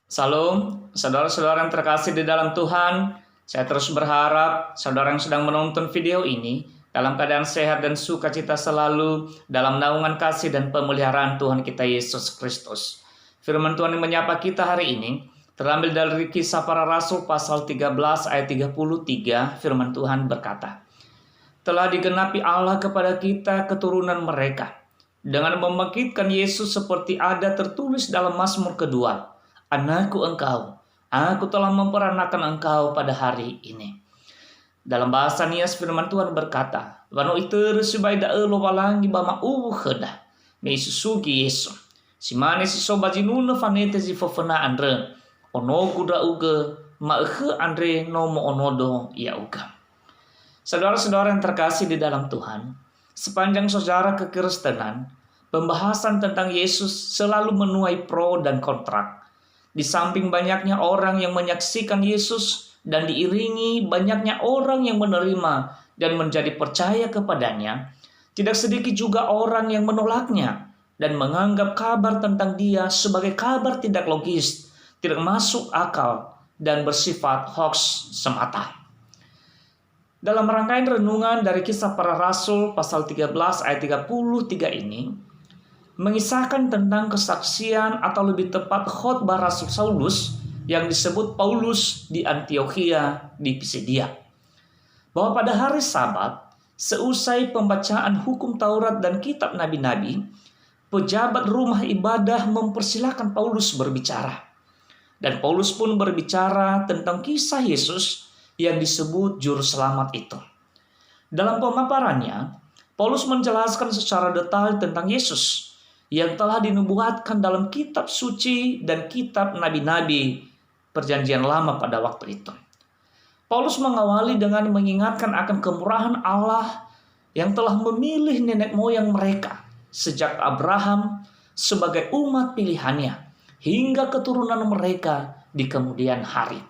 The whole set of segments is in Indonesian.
Salam, saudara-saudara yang terkasih di dalam Tuhan. Saya terus berharap saudara yang sedang menonton video ini dalam keadaan sehat dan sukacita selalu dalam naungan kasih dan pemeliharaan Tuhan kita Yesus Kristus. Firman Tuhan yang menyapa kita hari ini terambil dari Kisah Para Rasul pasal 13 ayat 33. Firman Tuhan berkata, "Telah digenapi Allah kepada kita keturunan mereka dengan membangkitkan Yesus seperti ada tertulis dalam Mazmur kedua. Anakku engkau, aku telah memperanakan engkau pada hari ini." Dalam bahasa Nias firman Tuhan berkata, "Wano itu subaida elo walangi bama hedah, me isusugi Yesu. Simane si sobaji nuna fanete si fofana andre, ono kuda uga ma andre nomo onodo ya uga." Saudara-saudara yang terkasih di dalam Tuhan, sepanjang sejarah kekristenan, pembahasan tentang Yesus selalu menuai pro dan kontra. Di samping banyaknya orang yang menyaksikan Yesus dan diiringi banyaknya orang yang menerima dan menjadi percaya kepadanya, tidak sedikit juga orang yang menolaknya dan menganggap kabar tentang dia sebagai kabar tidak logis, tidak masuk akal, dan bersifat hoax semata. Dalam rangkaian renungan dari Kisah Para Rasul pasal 13 ayat 33 ini, mengisahkan tentang kesaksian atau lebih tepat khotbah Rasul Saulus yang disebut Paulus di Antiokhia di Pisidia. Bahwa pada hari Sabat, seusai pembacaan hukum Taurat dan kitab nabi-nabi, pejabat rumah ibadah mempersilahkan Paulus berbicara. Dan Paulus pun berbicara tentang kisah Yesus yang disebut Juru Selamat itu. Dalam pemaparannya, Paulus menjelaskan secara detail tentang Yesus yang telah dinubuatkan dalam kitab suci dan kitab nabi-nabi perjanjian lama pada waktu itu. Paulus mengawali dengan mengingatkan akan kemurahan Allah yang telah memilih nenek moyang mereka sejak Abraham sebagai umat pilihannya hingga keturunan mereka di kemudian hari.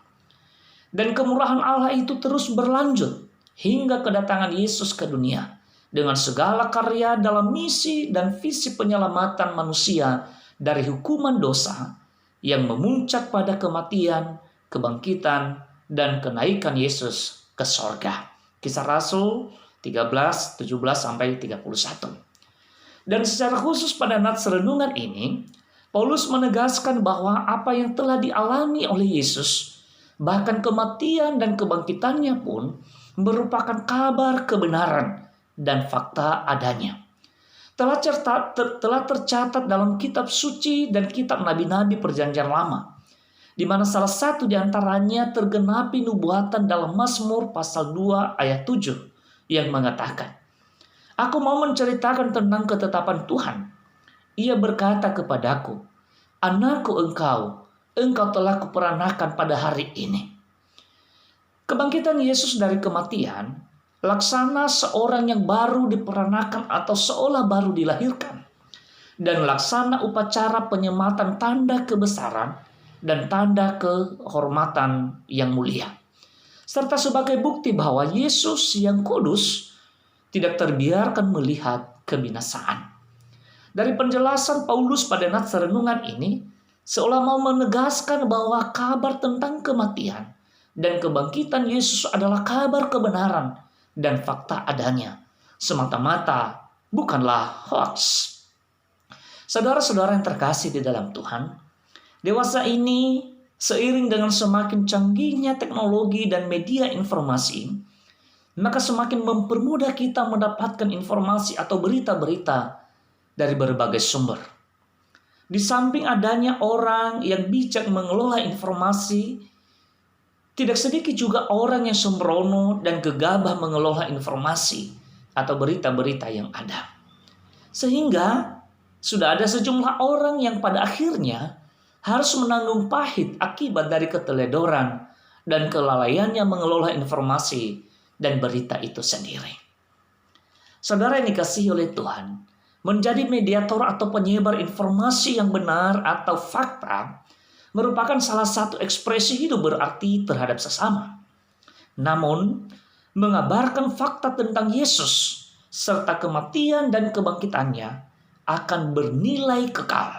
Dan kemurahan Allah itu terus berlanjut hingga kedatangan Yesus ke dunia dengan segala karya dalam misi dan visi penyelamatan manusia dari hukuman dosa yang memuncak pada kematian, kebangkitan, dan kenaikan Yesus ke sorga. Kisah Rasul 13, 17-31. Dan secara khusus pada nats renungan ini, Paulus menegaskan bahwa apa yang telah dialami oleh Yesus, bahkan kematian dan kebangkitannya pun merupakan kabar kebenaran dan fakta adanya. Telah tercatat dalam kitab suci dan kitab nabi-nabi perjanjian lama, di mana salah satu di antaranya tergenapi nubuatan dalam Mazmur pasal 2 ayat 7 yang mengatakan, "Aku mau menceritakan tentang ketetapan Tuhan. Ia berkata kepadaku, anakku engkau telah kuperanakan pada hari ini." Kebangkitan Yesus dari kematian laksana seorang yang baru diperanakan atau seolah baru dilahirkan, dan laksana upacara penyematan tanda kebesaran dan tanda kehormatan yang mulia, serta sebagai bukti bahwa Yesus yang kudus tidak terbiarkan melihat kebinasaan. Dari penjelasan Paulus pada nats renungan ini, seolah mau menegaskan bahwa kabar tentang kematian dan kebangkitan Yesus adalah kabar kebenaran dan fakta adanya, semata-mata bukanlah hoax. Saudara-saudara yang terkasih di dalam Tuhan, dewasa ini seiring dengan semakin canggihnya teknologi dan media informasi, maka semakin mempermudah kita mendapatkan informasi atau berita-berita dari berbagai sumber. Di samping adanya orang yang bijak mengelola informasi, tidak sedikit juga orang yang sembrono dan gegabah mengelola informasi atau berita-berita yang ada. Sehingga sudah ada sejumlah orang yang pada akhirnya harus menanggung pahit akibat dari keteledoran dan kelalaiannya mengelola informasi dan berita itu sendiri. Saudara yang dikasihi oleh Tuhan, menjadi mediator atau penyebar informasi yang benar atau fakta merupakan salah satu ekspresi hidup berarti terhadap sesama. Namun, mengabarkan fakta tentang Yesus serta kematian dan kebangkitannya akan bernilai kekal.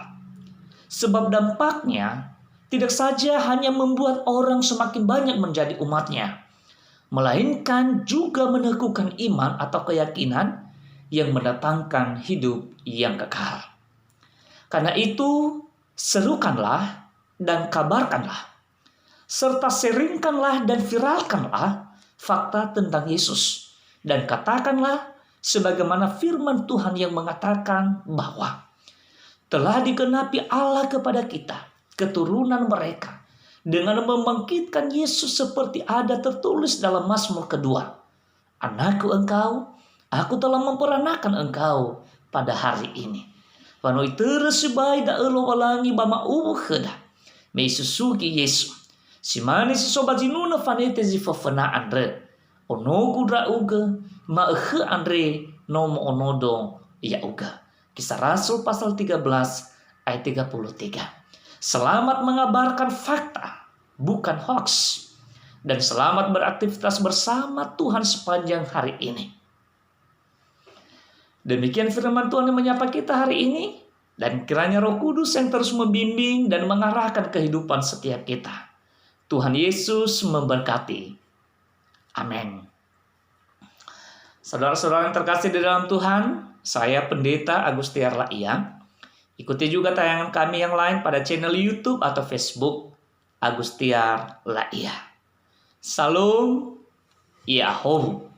Sebab dampaknya tidak saja hanya membuat orang semakin banyak menjadi umatnya, melainkan juga meneguhkan iman atau keyakinan yang mendatangkan hidup yang kekal. Karena itu, serukanlah dan kabarkanlah, serta sharingkanlah dan viralkanlah fakta tentang Yesus. Dan katakanlah sebagaimana firman Tuhan yang mengatakan bahwa telah digenapi Allah kepada kita, keturunan mereka, dengan membangkitkan Yesus seperti ada tertulis dalam Mazmur kedua. Anakku engkau, aku telah memperanakan engkau pada hari ini. Panoi terus sebaik da elo walangi bama ubu kheda. Me susuki Yesu. Simani si sobat jinuna fanete zifafana andre. Onogu dra uga ma andre nomo onodo ya uga. Kisah Rasul pasal 13 ayat 33. Selamat mengabarkan fakta, bukan hoax. Dan selamat beraktivitas bersama Tuhan sepanjang hari ini. Demikian firman Tuhan yang menyapa kita hari ini. Dan kiranya Roh Kudus yang terus membimbing dan mengarahkan kehidupan setiap kita. Tuhan Yesus memberkati. Amin. Saudara-saudara yang terkasih di dalam Tuhan, saya Pendeta Agustiar Laia. Ikuti juga tayangan kami yang lain pada channel YouTube atau Facebook Agustiar Laia. Salam Yahoo.